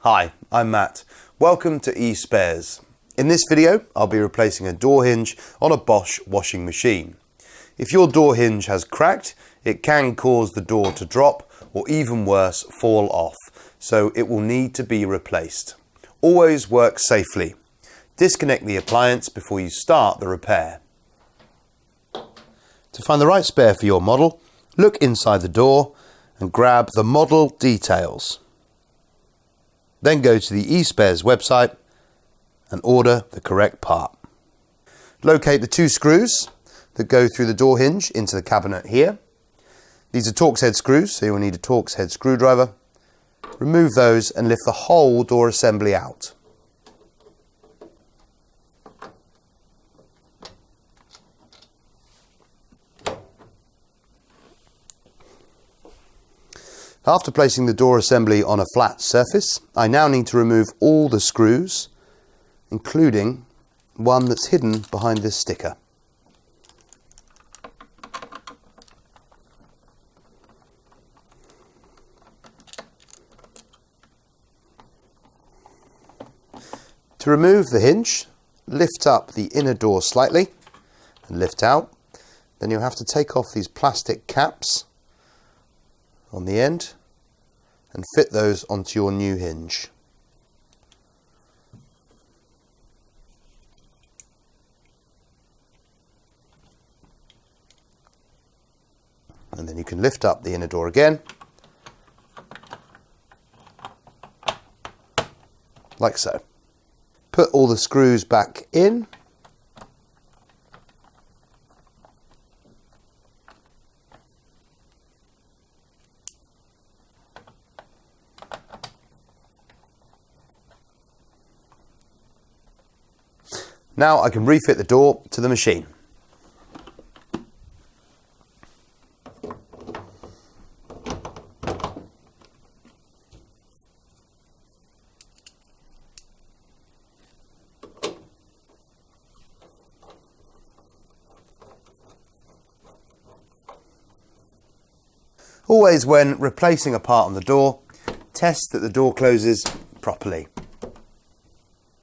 Hi, I'm Matt. Welcome to eSpares. In this video, I'll be replacing a door hinge on a Bosch washing machine. If your door hinge has cracked, it can cause the door to drop or even worse, fall off, so it will need to be replaced. Always work safely. Disconnect the appliance before you start the repair. To find the right spare for your model, look inside the door and grab the model details. Then go to the eSpares website and order the correct part. Locate the two screws that go through the door hinge into the cabinet here. These are Torx head screws, so you'll need a Torx head screwdriver. Remove those and lift the whole door assembly out. After placing the door assembly on a flat surface, I now need to remove all the screws, including one that's hidden behind this sticker. To remove the hinge, lift up the inner door slightly and lift out. Then you'll have to take off these plastic caps on the end and fit those onto your new hinge. And then you can lift up the inner door again, like so. Put all the screws back in. Now I can refit the door to the machine. Always when replacing a part on the door, test that the door closes properly.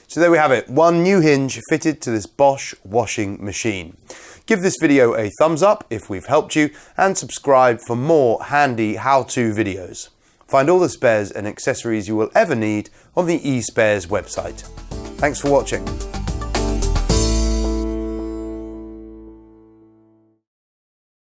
So there we have it, one new hinge fitted to this Bosch washing machine. Give this video a thumbs up if we've helped you and subscribe for more handy how-to videos. Find all the spares and accessories you will ever need on the eSpares website. Thanks for watching.